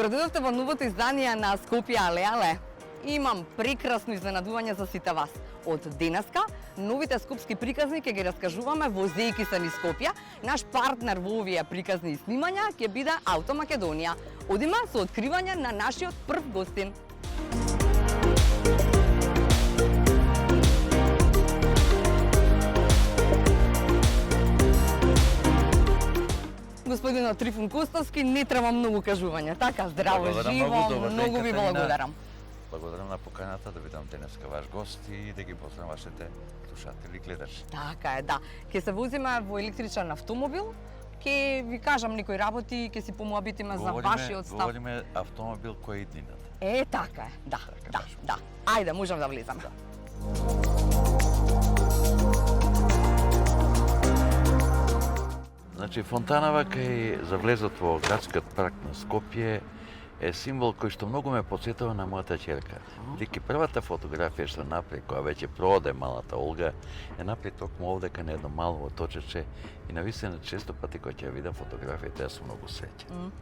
Добродојдовте во новото издание на Скопје Але. Имам прекрасно изненадување за сите вас. Од денеска, новите скопски приказни ќе ги раскажуваме возејќи се низ Скопје. Наш партнер во овие приказни и снимања ќе биде Auto Македонија. Одиме со откривање на нашиот прв гостин. Господинот Трифун Костовски, не треба многу кажување. Така, здраво, живо, многу ви благодарам. Благодарам на поканата да видам денеска ваш гост и да ги поздравам вашите слушатели и гледачи. Така е, да. Ке се возиме во електричен автомобил, ке ви кажам некои работи, ке си помоабитиме за вашиот став. Говориме автомобил кој е иднината. Така е, да. Ајде, можам да влезам. Значи, Фонтанава кај завлезот во градскиот парк на Скопје е символ кој што многу ме потсетува на мојата ќерка. Деки првата фотографија што направи, која веќе проде малата Олга, е направи токму овде кај едно мало оточече и навистина често пати кога ќе ја видам фотографијата, јас сум многу среќен.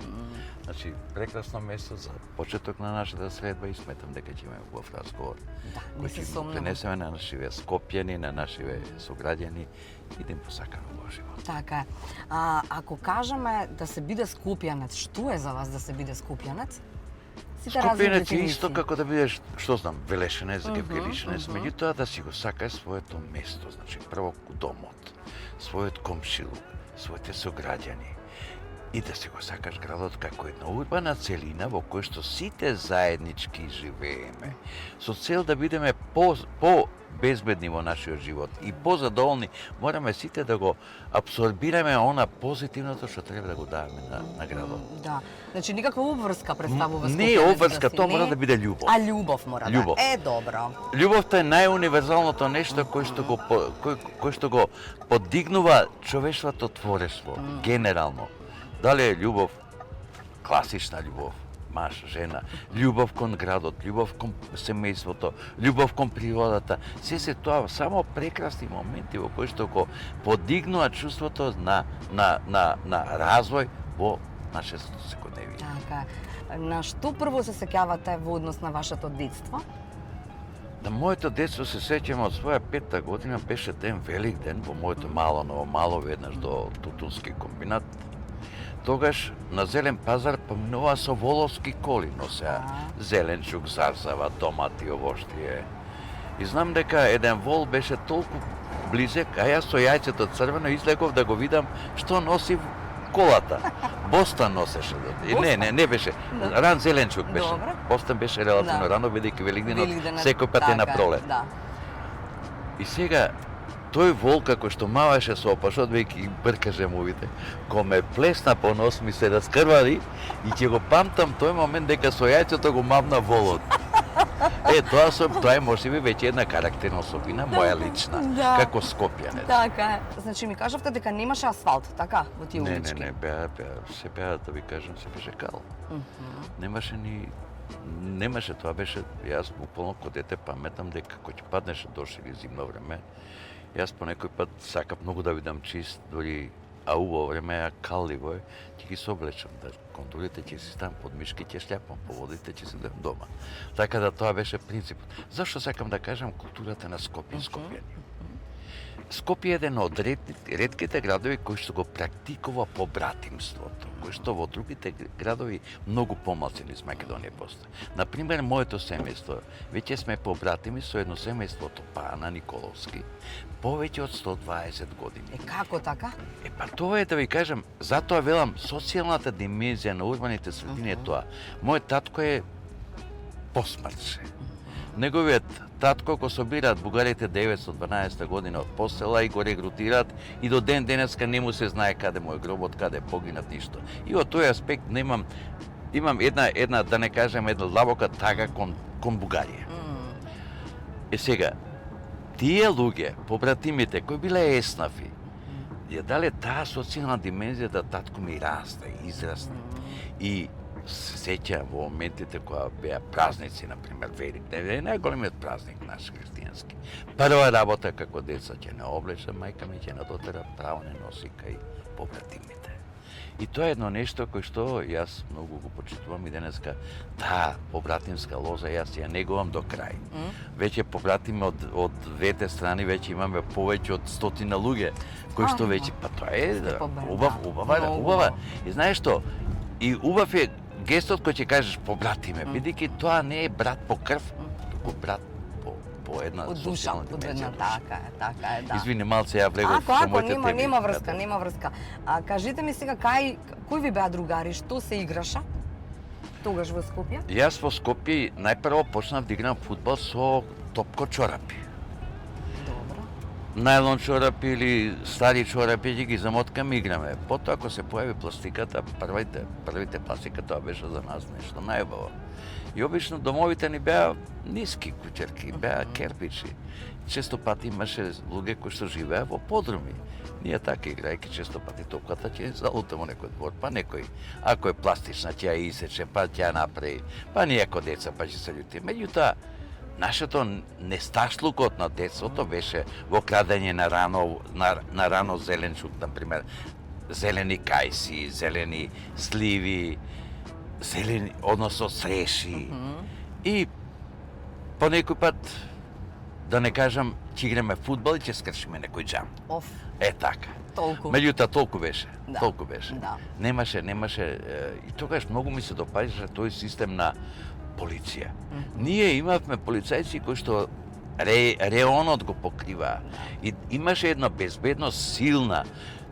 Значи, прекрасно место за почеток на нашата средба и сметам дека ќе имаме убав разговор. Да, кој ќе го пренесеме на нашиве скопјани, на нашиве сограѓани и да им посакаме убав живот. Така е. Ако кажеме да се биде скопјанец, што е за вас да се биде скопјанец? Скопјанец е исто како да бидеш, што знам, велешенец, гевгелишенец, меѓутоа да си го сакаш своето место, значи прво домот, својот комшилук, своите сограѓани и да си го сакаш градот како една урбана целина во која што сите заеднички живееме, со цел да бидеме по безбедни во нашиот живот и позадоволни, мораме сите да го абсорбираме она позитивното што треба да го даваме на градот. Да. Значи никаква обврска представува скопјанец. Не обврска, тоа мора да биде љубов. Љубов мора да. Добро. Љубовта е најуниверзалното нешто кој што го подигнува човештвото творештво, генерално. Дали е љубов, класична љубов, маж, жена, љубов кон градот, љубов кон семејството, ljubов кон природата, се тоа само прекрасни моменти во кои што го подигнува чувството на развој во нашето секојдневие. Така. На што прво се сеќавате во однос на вашето детство? На моето детство се сеќам од своја 5-та година, беше ден, велик ден, во моето мало Новомало, веднаш до Тутунски комбинат. Тогаш на Зелен пазар поминува со воловски коли, носеа зеленчук, зарзава, домати, овоштие. И знам дека еден вол беше толку близек, а јас со јајцето црвено излегов да го видам што носи колата. Бостан носеше. Не беше. Ран зеленчук беше. Бостан беше релативно рано, бидејќи Великденот секој пат е на пролет. И сега тој вол како што маваше со опашот, веќе ги брка жемовите, ко ме плесна по нос, ми се раскрвари и ќе го памтам тој момент дека со јајцето го мавна волот. Тоа е можеби веќе една карактерна особина, моја лична, како скопјанец. Така е. Значи ми кажавте дека немаше асфалт, така, во тие улички? Не, се беа, да ви кажам, се беше кал. Немаше, тоа беше, јас буквално ко дете паметам дека кој ќе паднеше дожд или зимно време, јас по некој пат сакав многу да видам чист, дори во време калливо е, ќе ги се облечам, да контурите ќе си ставам под мишки, ќе шљапам по водите, ќе седам дома. Така да тоа беше принципот. Зашто сакам да кажам културата на Скопје и скопјани? Скопје е еден од ретките градови кои што го практикува побратимството, кои што во другите градови многу помалку низ Македонија постои. Например, моето семејство, веќе сме побратими со едно семејство Топана Николовски, повеќе од 120 години. Како така? Тоа е да ви кажам, затоа велам, социјалната димензија на урбаните средини е тоа. Мојот татко е посмртше. Неговиот татко го собираат бугарите 912 година од посела и го регрутираат и до ден денеска не му се знае каде му е гробот, каде е погинат ништо. И од тој аспект имам една да не кажем една длабока тага кон Бугарија. Сега тие луѓе, побратимите кои биле еснафи, ја дале таа социјална димензија да татко ми расте, израсте. И се сеќавам во моментите кога беа празници, например, Великден е најголемиот празник наш христијански. Прва работа како деца ќе не облече, мајка ми ќе надотера право не носи кај побратимите. И тоа е едно нешто кој што јас многу го почитувам и денеска таа побратимска лоза јас ја негувам до крај. Веќе побратими од двете страни веќе имаме повеќе од 100 луѓе кои што веќе па тоа е убава. И знаеш што? И убав е гестот кој ќе кажеш побратиме, бидејќи тоа не е брат по крв, туку брат по една социјална dimenzија. Така е, да. Извини, малце ја влегов во моите теми. Нема врска. А кажете ми сега кои ви беа другари, што се играша тогаш во Скопје? Јас во Скопје најпрво почнав да играм фудбал со топко чорапи. Добро. Најлон чорапи или стари чорапи ги замоткаме и играме. Потоа ако се појави пластиката, првите пластика тоа беше за нас нешто најубаво. И обично домовите ни беа ниски куќерки, беа керпичи. Често пати имаше луѓе кои што живеа во подруми. Ние така играјќи често пати топката ќе залута во некој двор, па некој, ако е пластична, ќе ја исече, па ќе ја направи, па ние како деца па ќе се љути. Меѓутоа, нашето несташлукот на детството беше во крадење на рано зеленчук, например, зелени кајси, зелени сливи, зелени, односно среши. И по некој пат, да не кажам, ќе играме фудбал и ќе скршиме некој џам. Е така. Толку. Меѓутоа толку беше. Да. Толку беше. Да. Немаше и тогаш многу ми се допаѓаше тој систем на полиција. Ние имавме полицајци кои што реонот го покриваа. И имаше една безбедност силна,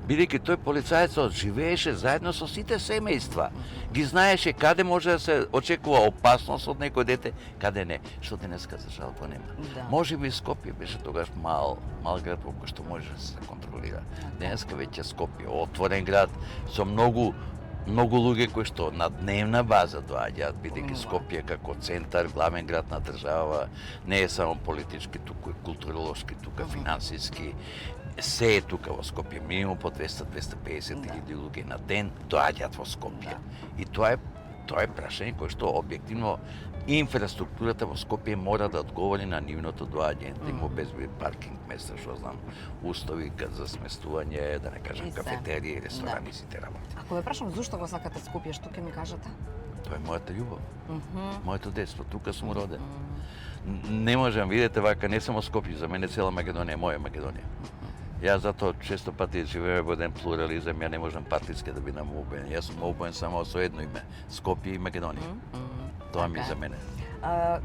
бидејќи тој полицајецот живееше заедно со сите семејства. Ги знаеше каде може да се очекува опасност од некој дете, каде не. Што денеска за жалба нема. Да. Можеби Скопје беше тогаш мал град во кој што може да се контролира. Денеска веќе Скопје отворен град со многу луѓе кои што на дневна база доаѓаат, бидејќи Скопје како центар, главен град на држава, не е само политички, туку и културолошки, тука финансиски. Се е тука во Скопје, минимум по 200-250 илјади луѓе на ден доаѓаат во Скопје. И тоа е прашање кое што објективно инфраструктурата во Скопје мора да одговори на нивното доаѓање, да има обезбеди паркинг места, што знам, устови за сместување, да не кажам кафетерии, ресторани, сите работи. Ако ве прашам зошто го сакате Скопје, што ќе ми кажете? Тоа е мојата љубов. Моето детство, тука сум роден. Не можам, видете вака, не само Скопје, за мене цела Македонија е моја Македонија. Јас затоа често пати живееме во еден плурализам, ја не можам партиски да бидам обоен. Јас сум обоен само со едно име, Скопје и Македонија. Тоа ми за мене.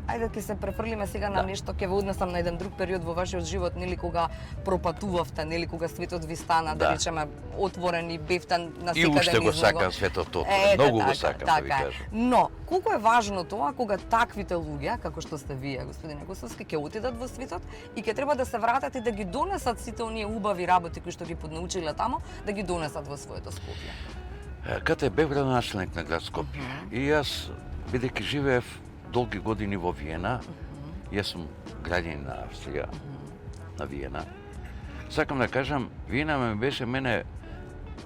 Ајде ќе се префрлиме сега на нешто, ќе ве однесам на еден друг период во вашиот живот, нели кога пропатувавте, нели кога светот ви стана, да речеме, отворен и бевте на секаде. И уште го сакам светот отворен, многу го сакам, да ви кажам. Но, колку е важно тоа кога таквите луѓе, како што сте вие, господине Косовски, ќе отидат во светот и ќе треба да се вратат и да ги донесат сите оние убави работи кои што ги поднаучиле тамо, да ги донесат во своето Скопје. Кате бев градоначелник на град Скопје и јас, бидејќи живеев долги години во Виена, јас сум граѓанин на Австрија, на Виена. Сакам да кажам, Виена ме беше мене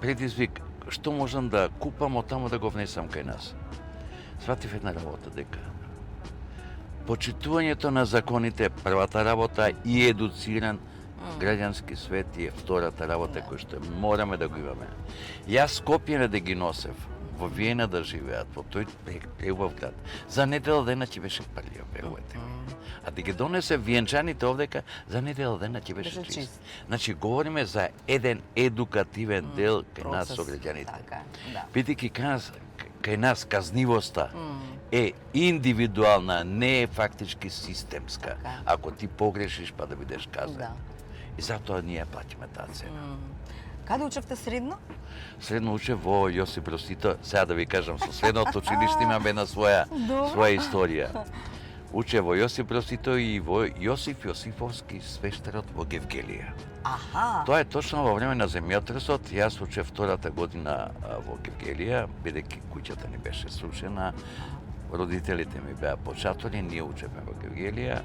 предизвик што можам да купам од таму да го внесам кај нас. Сватив една работа дека почитувањето на законите првата работа и едуциран граѓански свет е втората работа која што мораме да го имаме. Јас Скопје да ги носев, во Виена да живеат, во тој преубав град. За недела дена ќе беше прљав, верувате ми. А да ги донесе виенчаните овдека, за недела дена ќе беше чист. Значи, говориме за еден едукативен дел кај нас со граѓаните. Бидејќи кај нас казнивоста е индивидуална, не е фактички системска. Ако ти погрешиш, па да бидеш казан. И затоа ние платиме таа цена. Каде учевте средно? Средно учев во Јосип Брос Тито. Сега да ви кажам, со средното училиште имам една своја историја. Учев во Јосип Брос Тито и во Јосиф Јосифовски свештерот во Гевгелија. Тоа е точно во време на земјотресот. Јас учев втората година во Гевгелија, бидејќи куќата ни беше срушена. Родителите ми беа початори, ние учевме во Гевгелија.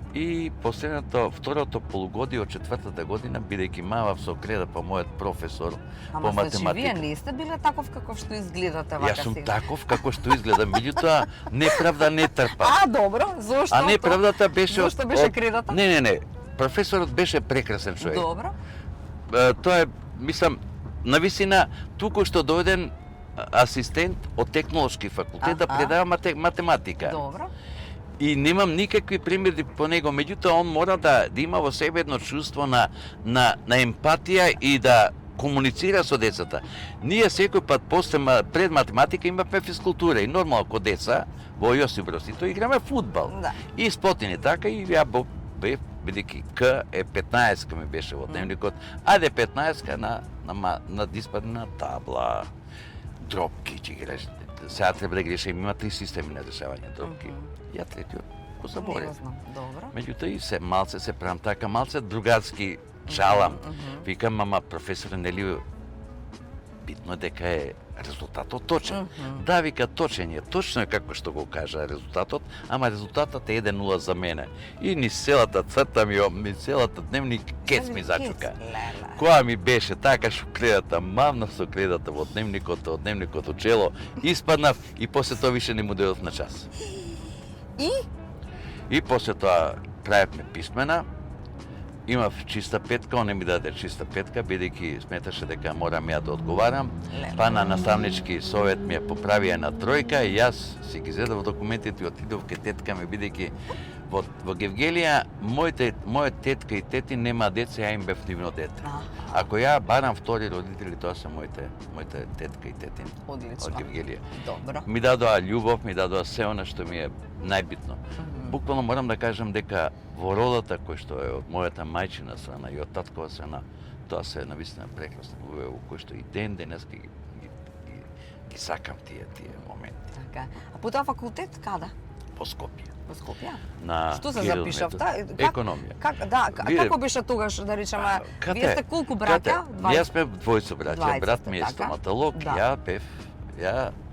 И второто полугодие од четвртата година, бидејќи мавав со креда по мојот професор по математика. Ама вие не сте биле таков каков што изгледате вака сега. Јас сум таков како што изгледам, меѓутоа неправда не трпа. Добро, зошто? А неправдата беше Зошто беше кредата? Не. Професорот беше прекрасен човек. Добро. Тоа е, мислам, навистина, туку што дојден асистент од технолошки факултет да предава математика. Добро. И немам никакви примери по него, меѓутоа он мора да има во себе едно чувство на емпатија и да комуницира со децата. Ние секој пат пред математика имавме физкултура и нормално ко деца во Јосип Брз Тито играме фудбал. Да. И спотини така и ја бев бидејќи К е 15 ми беше во дневникот. Ајде 15 на диспадна табла. Дропки ќе играш. Сега треба да играш, има 3 системи на решавање дропки. Ја третиот го заборев. Добро. Меѓутоа и малце се правам така, малце другарски шалам. Викам, мама, професор, нели битно дека е резултатот точен. Да, вика, точен е. Точно е како што го кажа резултатот, ама резултатот е 1-0 за мене. И ни целата црта ни целата дневник кец ми зачука. Која ми беше така шукредата, мавна со кредата во дневникот, од дневникот учело, испаднав и после тоа више не му дојдов на час. И после тоа правевме писмена, имав чиста петка, он не ми даде чиста петка, бидејќи сметаше дека морам ја да одговарам. Па на наставнички совет ми ја поправија на тројка и јас си ги зедав документите и отидов ке тетка ми, бидејќи во Гевгелија моје тетка и тети нема деца, ја им бев нивно дете. Ако ја барам втори родители, тоа се моите тетка и тетин од Гевгелија. Добро. Ми дадоа љубов, ми дадоа се она што ми е најбитно. Буквално морам да кажам дека во родата кој што е од мојата мајчина страна и од таткова страна, тоа се навистина прекрасно, во кој што и денеска ги сакам тие моменти. Така. А потоа факултет каде? По Скопје. Во Скопје? На Што се запишавта? Економија. Како беше тогаш, да речеме, вие сте колку браќа? Јас сме двојца браќа, брат ми е така? стоматолог,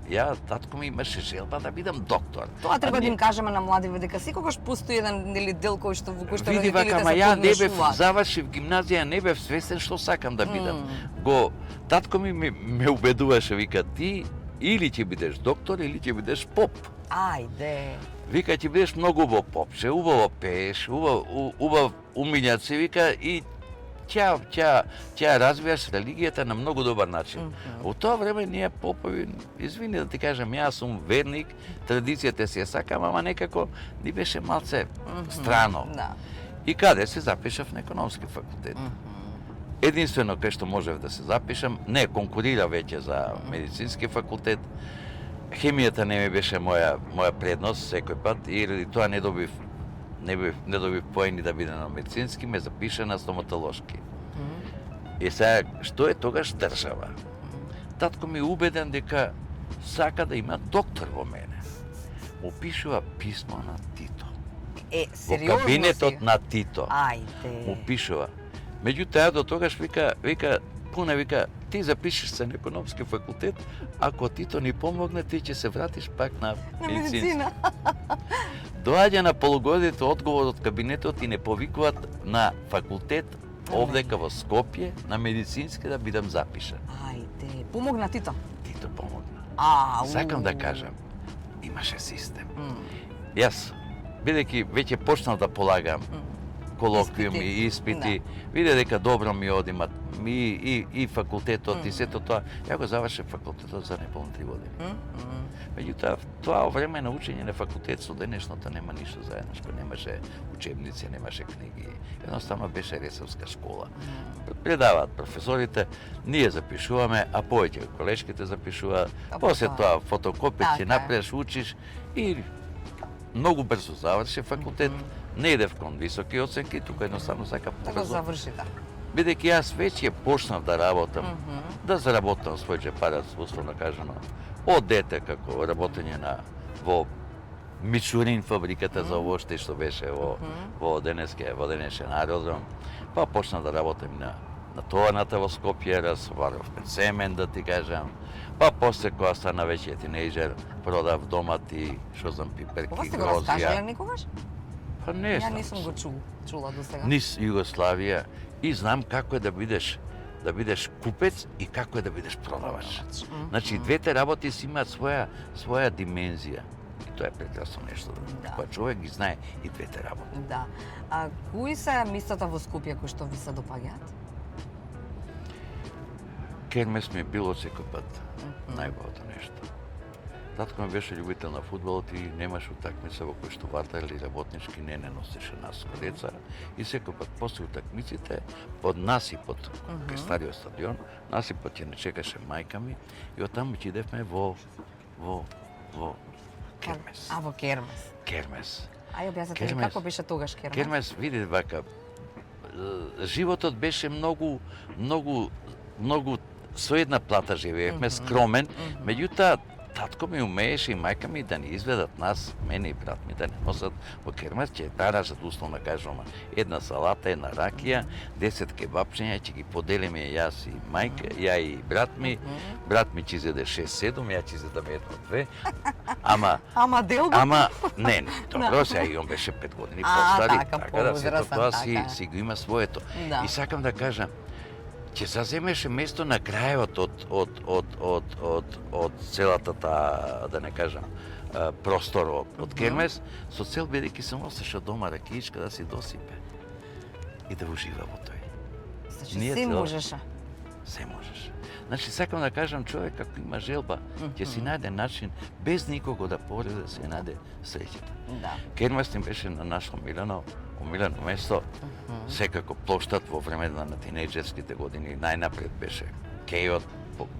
ја татко ми имаше желба да бидам доктор. Тоа треба да им кажеме на младиве дека секогаш постои еден дел во кој што види вака, ама ја не бев завршив гимназија, не бев свесен што сакам да бидам. Татко ми ме убедуваше, вика, ти или ќе бидеш доктор или ќе бидеш поп. Ајде. Вика, ќе бидеш многу убав попче, убаво пееш, убав умилјац си, вика, и ќе развијаш религијата на многу добар начин. Во тоа време ние попови, извини да ти кажам, јас сум верник, традицијата си ја сакам, ама некако ни беше малце страно. И каде се запишав на економски факултет. Единствено кај што можев да се запишам, не конкурира веќе за медицински факултет. Хемијата не ми беше моја предност секој пат и тоа не добив поени да биде на медицински, ме запиша на стоматолошки. И сега, што е тогаш држава? Татко ми убеден дека сака да има доктор во мене. Му пишува писмо на Тито. Сериозно? Во кабинетот на Тито. Ајде. Му пишува. Меѓутоа, до тогаш вика, ти запишеш се на економски факултет, ако Тито ни помогне, ти ќе се вратиш пак на медицина. Доаѓа на полугодието одговор од кабинетот и не повикуваат на факултет овдека во Скопје на медицински да бидам запишан. Ајде, помогна Тито? Тито помогна. Сакам да кажам, имаше систем. Јас, бидејќи веќе почнав да полагам колоквиуми и испити, виде дека добро ми одимат и факултетот и сето тоа. Ја го завршив факултетот за неполни 3 години. Меѓутоа, тоа време на учење на факултет со денешното нема ништо заеднашко, немаше учебници, немаше книги. Едноставно беше ресовска школа. Предаваат професорите, ние запишуваме, а повеќе колешките запишуваат. После тоа фотокопија си направиш, учиш и многу брзо заврши факултет. Не идев кон високи оценки, тука едноставно сакам да завршите. Бидејќи јас веќе почнав да работам, да заработам свој джепарац, условно кажано, од дете како работење во Мичурин фабриката за овоште што беше во денешен аеродром, па почнав да работам на товарната во Скопје, разваровме цемент, да ти кажам, па после кога стана веќе тинејџер, продав домати, што знам, пиперки, грозија. Ова сте го раскажале никогаш? Па не знам. Ја нисум го чула до сега. Низ Југославија и знам како е да бидеш купец и како е да бидеш продавач. Значи, двете работи си имаат своја димензија. И тоа е прекрасно нешто. Кога човек ги знае и двете работи. Да. А кои се местата во Скопје кои што ви се допаѓаат? Кермес ми е било секој пат. Најубавото нешто. Татко ми беше љубител на фудбалот и немаше утакмица во кој што варта или работнички не носеше нас ко деца. И секој пат после утакмиците, под насипот, кај стариот стадион, насипот ќе не чекаше мајка ми и оттаму ќе идевме во кермес. А во кермес. Кермес. Ај објаснете ми Кермес. како беше тогаш кермес? Кермес, видите вака, животот беше многу со една плата живеевме, скромен, меѓутоа татко ми умееше и мајка ми да ни изведат нас, мене и брат ми, да не носат во кермес, ќе наражат условно кажуваме една салата, една ракија, 10 кебапчиња, ќе ги поделиме јас и мајка, ја и брат ми. Брат ми ќе зеде 6-7, ја ќе зедам 1-2. Ама делба? Не, добро, сега и он беше 5 години А, постари, така, така да сето поузрасен, тоа така. си го има своето. Да. И сакам да кажам, ќе заземеше место на крајот од целата таа, да не кажам, простор од кермес, со цел бидејќи се носеше дома ракиичка да си досипе и да ужива во тој. Значи, Ние се цел- можеше. Се можеше. Значи, сакам да кажам, човек ако има желба, ќе си најде начин, без никого да пореде, да се најде среќата. Да. Кермес ни беше на наше омилено место, секако плоштад во времето на тинејџерските години, најнапред беше Кејот,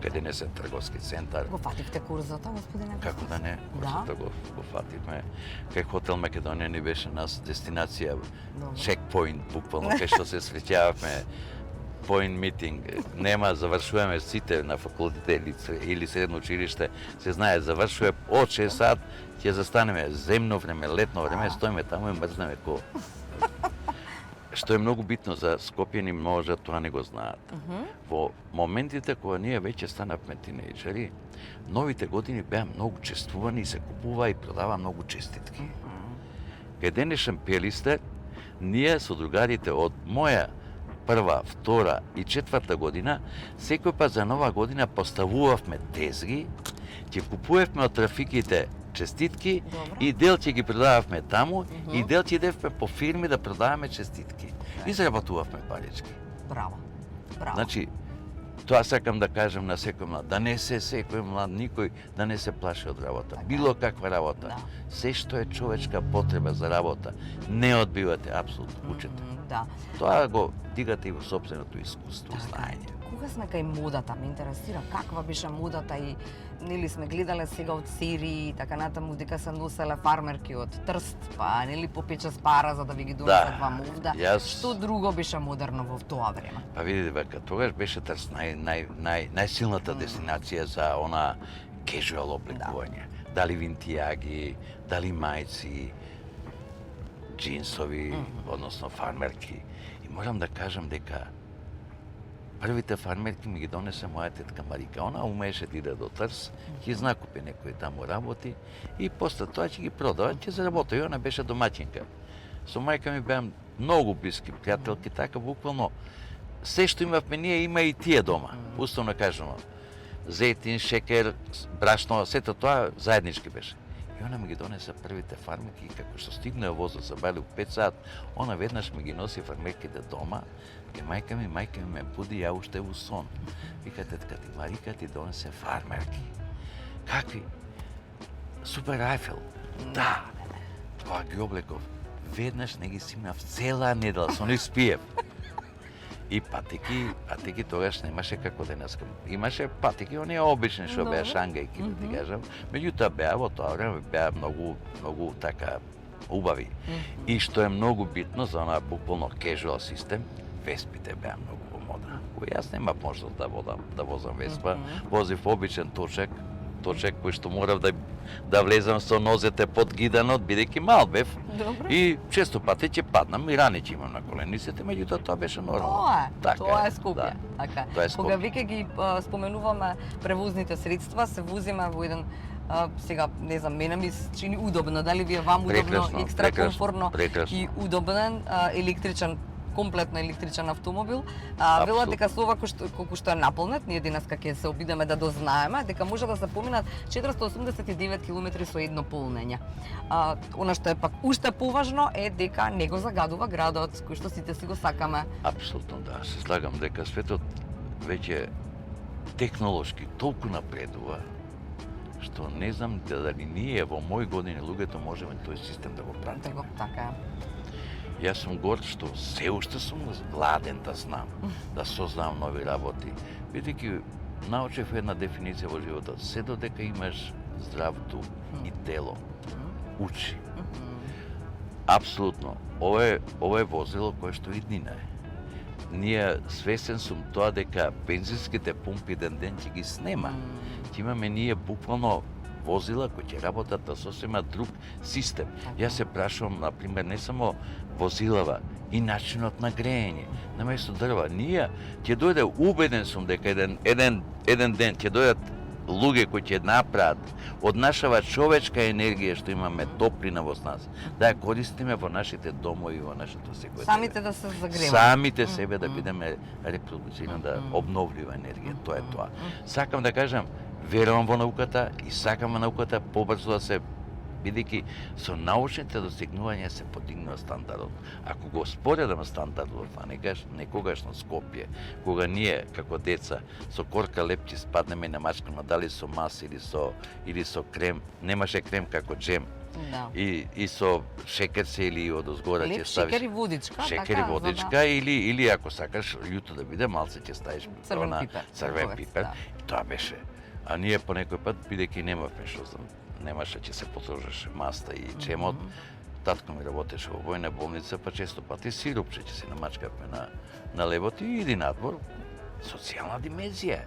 каде не се трговски центар. Го фативте курзата, господине? Како да не, курсата го фативме. Кај Хотел Македонија ни беше нас дестинација, чекпоинт, буквално, кај што се среќававме, point meeting, нема, завршуваме сите на факултет или средно училиште, се знае, завршува од 6 сат, ќе застанеме земно време, летно време, стоиме таму и мрзнеме ко. Што е многу битно за Скопјани, може тоа не го знаат. Во моментите кога ние веќе станавме тинејџери, новите години беа многу чествувани и се купува и продава многу честитки. Кај денешен пиелисте, ние со другарите од моја прва, втора и четврта година, секој пат за нова година поставувавме тезги, ќе купувавме од трафиките честитки и дел ќе ги продававме таму и дел ќе идевме по фирми да продаваме честитки. И заработувавме парички. Браво. Браво. Значи, тоа сакам да кажам на секој млад, да не се секој млад, никој да не се плаши од работа. Било каква работа. Се што е човечка потреба за работа, не одбивате, апсолутно, учете. Да. Тоа го дигате и во собственото искуство, знаење. Кога сме кај модата, ме интересира каква беше модата и нели сме гледале сега од серии и така натаму дека се носеле фармерки од Трст, па нели попече с пара за да ви ги донесат вам овда. Што друго беше модерно во тоа време? Па видите вака, тогаш беше Трст најсилната дестинација за она кежуал обликување. Дали винтијаги, дали мајци, джинсови, односно фармерки. И морам да кажам дека првите фармерки ми ги донесе моја тетка Марика. Она умееше да иде до Трс, ќе знакупи некој таму работи и после тоа ќе ги продава, ќе заработи. И она беше домаќинка. Со мајка ми беа многу блиски пријателки, така буквално се што имавме ние има и тие дома. Условно кажано, зетин, шекер, брашно, сето тоа заеднички беше. И она ми ги донесе првите фармерки и како што стигна возот за Бали 5 сат, она веднаш ми ги носи фармерките дома. И мајка ми ме буди, ја уште во сон. Вика тетка ти Марика ти донесе фармерки. Какви? Супер Айфел. Да. Тоа ги облеков. Веднаш не ги симнав цела недела, со не спиев. И патеки тогаш немаше како денеска. Имаше патеки, оние обични што беа шангајки, да ти кажам. Меѓутоа беа во тоа време беа многу така убави. И што е многу битно за онаа буквално кежуал систем, веспите беа многу во мода. Кој јас нема можност да возам веспа, возив обичен точек кој што морав да влезам со нозете под гиданот, бидејќи мал бев. И често пати ќе паднам и рани ќе имам на колениците, меѓутоа тоа беше нормално. Тоа е Скопје. Така. Тоа е Скопје. Кога веќе ги споменуваме превозните средства, се возиме во еден сега не знам, мене ми се чини удобно, дали ви е вам удобно, екстра комфортно и удобен електричен комплетно електричен автомобил. Велат дека со ова колку што е наполнет, ние денеска ќе се обидеме да дознаеме дека може да се поминат 489 км со едно полнење. Она што е пак уште поважно е дека не го загадува градот, кој што сите си го сакаме. Апсолутно да, се слагам дека светот веќе технолошки толку напредува, што не знам дали ние во мои години луѓето можеме тој систем да го пратиме. Така е. Јас сум горд што се уште сум гладен да знам, да сознавам нови работи, бидејќи научив една дефиниција во животот, се додека имаш здрав дух и тело, учи. Апсолутно, ова е возило кое што иднина е. Ние свесен сум тоа дека бензинските пумпи еден ден ќе ги снема. Ќе имаме ние буквално возила кои ќе работат на сосема друг систем. Јас се прашувам, например, не само возилава, и начинот на грејење. Наместо дрва, ние ќе дојде, убеден сум дека еден ден ќе дојдат луѓе кои ќе направат од нашава човечка енергија што имаме топлина во нас, да ја користиме во нашите домови, во нашето секојдневие. Самите да се загреваме. Самите себе да бидеме репродуцирана, да обновлива енергија, тоа е тоа. Сакам да кажам, верувам во науката и сакам во науката побрзо да се, бидејќи со научните достигнувања се подигнува стандардот. Ако го споредам стандардот, а некогаш на Скопје, кога ние како деца со корка лепчи спаднеме на мачкаме дали со мас или со крем, немаше крем како джем. Да. И со шекерце или одозгора ќе ставиш шекер и водичка, шекер и водичка или ако сакаш љуто да биде, малце ќе ставиш црвен пипер. И тоа беше. А ние по некој пат, бидејќи немавме што немаше, ќе се потрошеше маста и джемот. Татко ми работеше во војна болница, па често пати сирупче ќе се намачкавме на лебот и иди надвор. Социјална димензија.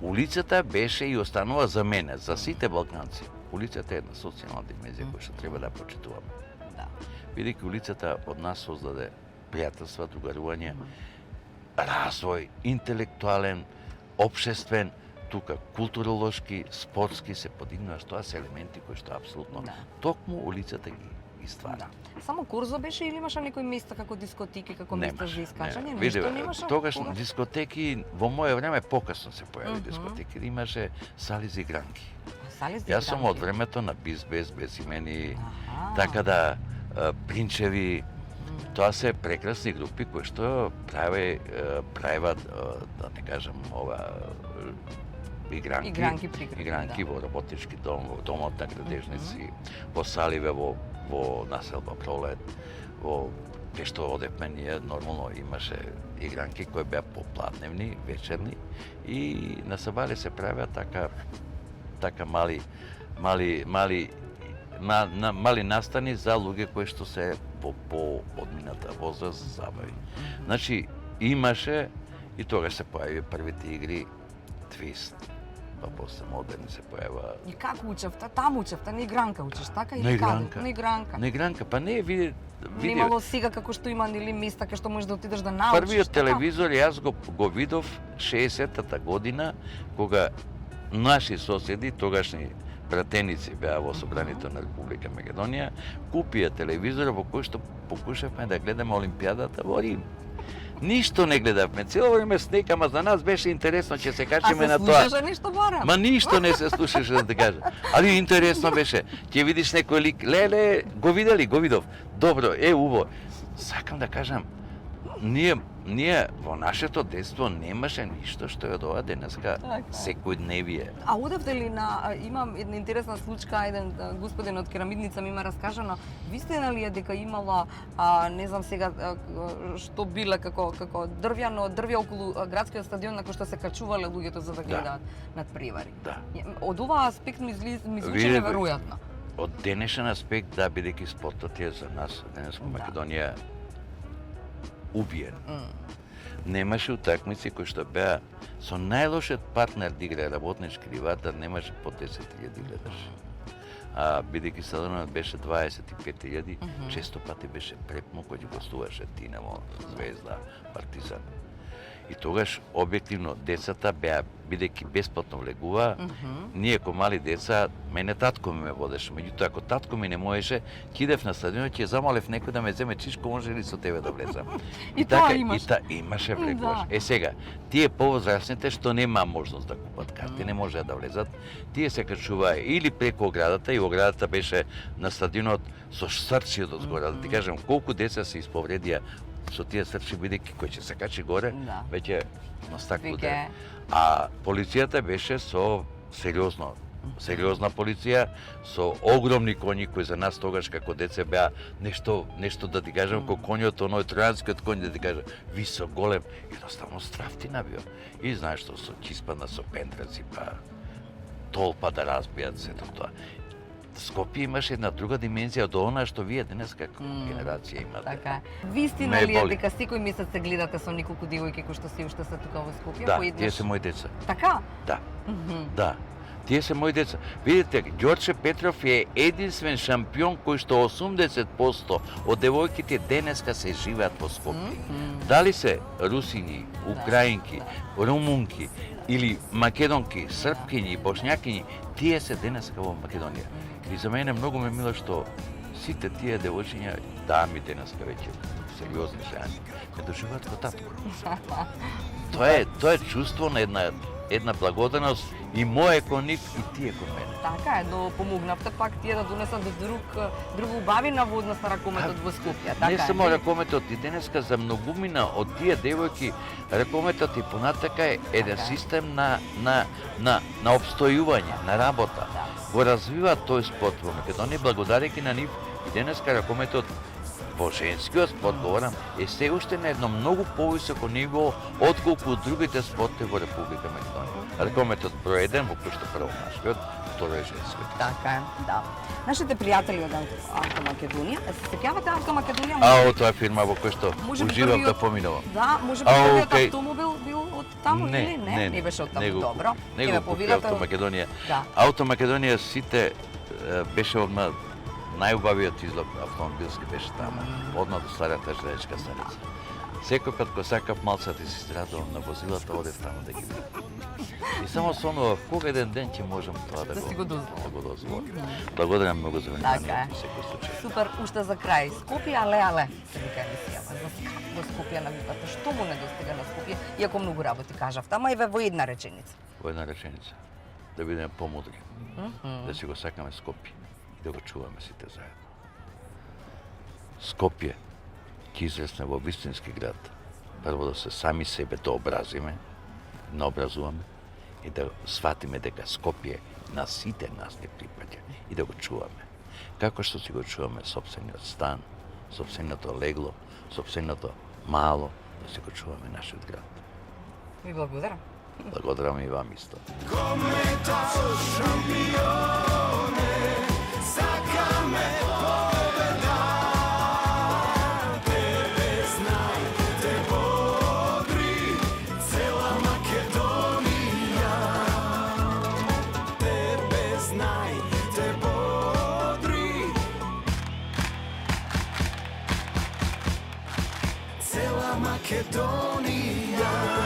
Улицата беше и останува за мене, за сите балканци. Улицата е една социјална димензија која што треба да почитуваме. Да. Бидејќи улицата од нас создаде пријателства, другарување, развој, интелектуален, општествен, тука културолошки, спортски се подигнува, тоа се елементи кои што апсолутно токму улицата ги ствара. Само Курзо беше или имаше некои места како дискотеки, како места за искачање? Ништо немаше? Тогаш дискотеки во моје време покасно се појави дискотеки, имаше сали за игранки. Јас сум од времето на без имени, така да Принчеви, тоа се прекрасни групи кои што прават, да не кажам, игранки во работнички дом, во домот на градежници, во Саливе, во населба Пролет, во кај што одевме ние, нормално имаше игранки кои беа попладневни, вечерни и на Сабале се правеа така мали настани за луѓе кои што се по одмината возраст за забави. Значи, имаше и тогаш се појави првите игри Твист, па после модерни се појава. И како учевте? Таму учевте, на игранка учиш, така или каде? На игранка. На игранка, па не види. Немало сега како што има нели места кај што можеш да отидеш да научиш. Првиот телевизор јас го видов 60-та година кога наши соседи, тогашни пратеници беа во собранието на Република Македонија, купија телевизор во кој што покушавме да гледаме Олимпијадата во Рим. Ништо не гледавме, цело време снег, ама за нас беше интересно, ќе се качиме на тоа. А се слушаше нешто барам? Ма ништо не се слушаше, да те кажа. Али интересно беше. Ќе видиш некој лик, леле, го видов. Добро, убаво. Сакам да кажам, ние во нашето детство немаше ништо што е од ова денеска секојдневие. А одевте ли имам една интересна случка, еден господин од Керамидница ми раскажано, вистина ли е дека имала, не знам сега што биле како дрвје околу градскиот стадион на кој што се качувале луѓето за да гледаат надпревари? Да. Од оваа аспект ми звучи неверојатно. Од денешен аспект, да, бидејќи спортот е за нас, денеска Македонија, убиен. Немаше утакмици кои што беа со најлошиот партнер да играе работнички риватар, немаше по 10.000 гледачи. А бидејќи стадионот беше 25.000, често пати беше препун кој ќе гостуваше Динамо, Звезда, Партизан. И тогаш објективно децата беа, бидејќи бесплатно влегува, ние ко мали деца, мене татко ми ме водеше, меѓутоа ако татко ми не можеше, ќе идев на стадионот, ќе замолев некој да ме земе чишко, може ли со тебе да влезам. И тоа имаш. Имаше влегуваш. Сега, тие повозрасните што нема можност да купат карти, не можеа да влезат, тие се качуваа или преку оградата, и оградата беше на стадионот со срци од згора. Да ти кажам, колку деца се исповредија со тие срчи бидејќи кој ќе се качи горе, Да. веќе настакнуте. Веќе- А полицијата беше со сериозна полиција, со огромни коњи кои за нас тогаш како деце беа нешто да ти кажам, како коњот, оној тројанскиот коњ да ти кажам, висок, голем, едноставно страфтина био. И знаеш што, со чиспана, со пендраци, па толпа да разбијат сето тоа. Скопје имаше една друга димензија од она што вие денес како генерација имате. Така е. Вистина Ме ли е боли. дека секој месец се гледате со неколку девојки кои што се уште се тука во Скопје? Да, Поеднаш- тие се мои деца. Така? Да. Да. Тие се мои деца. Видите, Ѓорче Петров е единствен шампион кој што 80% од девојките денеска се живеат во Скопје. Дали се русини, украинки, румунки или македонки, српкињи, бошњакињи, тие се денеска во Македонија. И за мене многу ме мило што сите тие девојчиња, дами денеска веќе сериозни жени, ме доживаат како татко. Тоа е чувство на една благодарност и моје кон нив и тие кон мене. Така е, но помогнавте пак тие да донесат друга убавина во однос на ракометот во Скопје. Така Не е. само ракометот, и денеска за многумина од тие девојки, ракометот и понатака е еден систем на обстојување, на работа. Го развива тој спорт во Македонија, благодарејќи на нив и денеска ракометот во женскиот спорт, говорам, е се уште на едно многу повисоко ниво отколку другите спорти во Република Македонија. Ракометот број 1 во кој што прво машкиот, второ е женскиот. Така е, да. Нашите пријатели од Автомакедонија, се сеќавате Автомакедонија? Тоа е фирма во кој што Може би уживам да првиот- поминувам. Да, може би А, првиот окей. автомобил бил од таму или не? Не беше од таму, го- добро. Не Еве, го купи повидата- Автомакедонија. Да. Автомакедонија сите беше одма најубавиот излог автомобилски беше таму, одма до старата железничка станица. Секој пат кога сакав малце да си страдувам на возилата, одев таму да ги видам. И само сонував кога еден ден ќе можам тоа Да си го дозволам. Благодарам многу за Така е. вниманието во секој случај. Супер, уште за крај. Скопје, але, се вика емисијата. За како Скопје на викате? Што му недостига на Скопје? Иако многу работи кажавте, ама еве во една реченица. Во една реченица. Да бидеме помудри. Да си го сакаме Скопје и да го чуваме сите заедно. Скопје ќе израсне во вистински град. Прво да се сами себе дообразиме, наобразуваме и да сватиме дека Скопје на сите нас не припаѓа и да го чуваме. Како што си го чуваме сопствениот стан, сопственото легло, сопственото мало, да си го чуваме нашиот град. Ви благодарам. Благодарам и вам исто. Македонија